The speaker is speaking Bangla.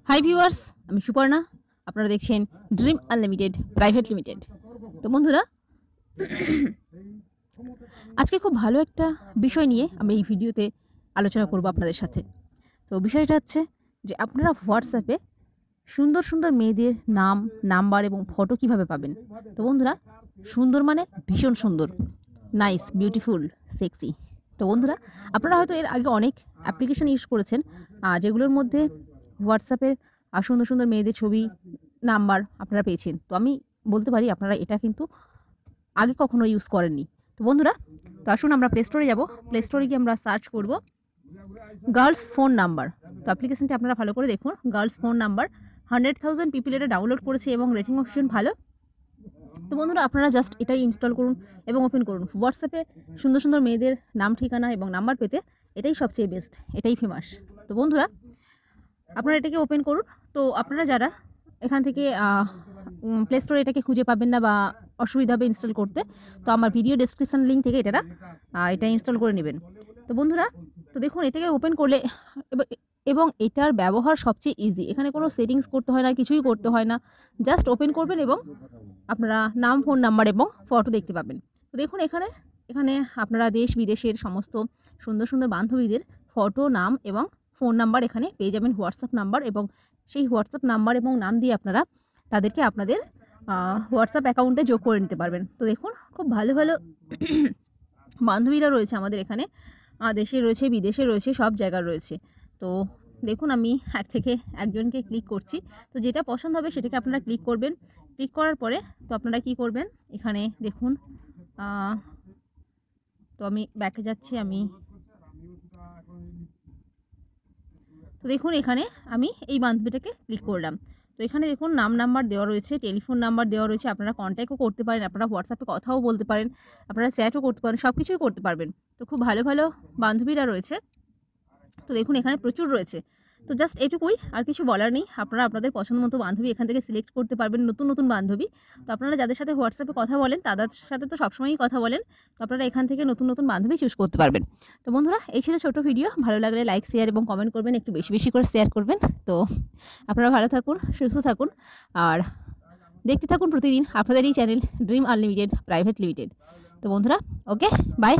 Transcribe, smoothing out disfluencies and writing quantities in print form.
হাই ভিউয়ার্স, আমি সুপর্ণা। আপনারা দেখছেন ড্রিম আনলিমিটেড প্রাইভেট লিমিটেড। তো বন্ধুরা, আজকে খুব ভালো একটা বিষয় নিয়ে আমি এই ভিডিওতে আলোচনা করব আপনাদের সাথে। তো বিষয়টা হচ্ছে যে আপনারা হোয়াটসঅ্যাপে সুন্দর সুন্দর মেয়েদের নাম, নাম্বার এবং ফটো কিভাবে পাবেন। তো বন্ধুরা, সুন্দর মানে ভীষণ সুন্দর, নাইস, বিউটিফুল, সেক্সি। তো বন্ধুরা, আপনারা হয়তো এর আগে অনেক অ্যাপ্লিকেশন ইউজ করেছেন, যেগুলোর মধ্যে হোয়াটসঅ্যাপের সুন্দর সুন্দর মেয়েদের ছবি, নাম্বার আপনারা পেয়েছেন। তো আমি বলতে পারি আপনারা এটা কিন্তু আগে কখনো ইউজ করেননি। তো বন্ধুরা, তো আসুন আমরা প্লে স্টোরে যাব। প্লে স্টোরে গিয়ে আমরা সার্চ করব গার্লস ফোন নাম্বার। তো অ্যাপ্লিকেশনটি আপনারা ভালো করে দেখুন, গার্লস ফোন নাম্বার 100,000 পিপল এটা ডাউনলোড করেছে এবং রেটিংও ভীষণ ভালো। তো বন্ধুরা, আপনারা জাস্ট এটাই ইনস্টল করুন এবং ওপেন করুন। হোয়াটসঅ্যাপে সুন্দর সুন্দর মেয়েদের নাম, ঠিকানা এবং নাম্বার পেতে এটাই সবচেয়ে বেস্ট, এটাই ফেমাস। তো বন্ধুরা, আপনারা এটাকে ওপেন করুন। তো আপনারা যারা এখান থেকে প্লে স্টোরে এটাকে খুঁজে পাবেন না বা অসুবিধা হবে ইনস্টল করতে, তো আমার ভিডিও ডেসক্রিপশন লিঙ্ক থেকে এটা ইনস্টল করে নেবেন। তো বন্ধুরা, তো দেখুন এটাকে ওপেন করলে এবং এটার ব্যবহার সবচেয়ে ইজি। এখানে কোনো সেটিংস করতে হয় না, কিছুই করতে হয় না, জাস্ট ওপেন করবেন এবং আপনারা নাম, ফোন নাম্বার এবং ফটো দেখতে পাবেন। তো দেখুন এখানে এখানে আপনারা দেশ বিদেশের সমস্ত সুন্দর সুন্দর বান্ধবীদের ফটো, নাম এবং ফোন নাম্বার এখানে পেয়ে যাবেন, হোয়াটসঅ্যাপ নাম্বার, এবং সেই হোয়াটসঅ্যাপ নাম্বার এবং নাম দিয়ে আপনারা তাদেরকে আপনাদের হোয়াটসঅ্যাপ অ্যাকাউন্টে যোগ করে নিতে পারবেন। তো দেখুন খুব ভালো ভালো বান্ধবীরা রয়েছে আমাদের এখানে, দেশে রয়েছে, বিদেশে রয়েছে, সব জায়গায় রয়েছে। তো দেখুন আমি এক থেকে একজনকে ক্লিক করছি। তো যেটা পছন্দ হবে সেটাকে আপনারা ক্লিক করবেন। ক্লিক করার পরে তো আপনারা কি করবেন, এখানে দেখুন, তো আমি ব্যাকে যাচ্ছি। তো দেখুন এখানে আমি এই বান্ধবীটাকে ক্লিক করলাম। তো এখানে দেখুন নাম, নাম্বার দেওয়া রয়েছে, টেলিফোন নাম্বার দেওয়া রয়েছে, আপনারা কন্ট্যাক্টও করতে পারেন, আপনারা হোয়াটসঅ্যাপে কথাও বলতে পারেন, আপনারা চ্যাটও করতে পারেন, সব কিছুই করতে পারবেন। তো খুব ভালো ভালো বান্ধবীরা রয়েছে। তো দেখুন এখানে প্রচুর রয়েছে। তো জাস্ট এটুকুই, আর কিছু বলার নেই। আপনারা আপনাদের পছন্দ মতো বান্ধবী এখান থেকে সিলেক্ট করতে পারবেন, নতুন নতুন বান্ধবী। তো আপনারা যাদের সাথে হোয়াটসঅ্যাপে কথা বলেন তাদের সাথে তো সবসময়ই কথা বলেন, তো আপনারা এখান থেকে নতুন নতুন বান্ধবী চুজ করতে পারবেন। তো বন্ধুরা, এই ছিল ছোট ভিডিও। ভালো লাগলে লাইক, শেয়ার এবং কমেন্ট করবেন, একটু বেশি বেশি করে শেয়ার করবেন। তো আপনারা ভালো থাকুন, সুস্থ থাকুন, আর দেখতে থাকুন প্রতিদিন আপনাদের এই channel dream unlimited private limited. তো বন্ধুরা, ওকে, বাই।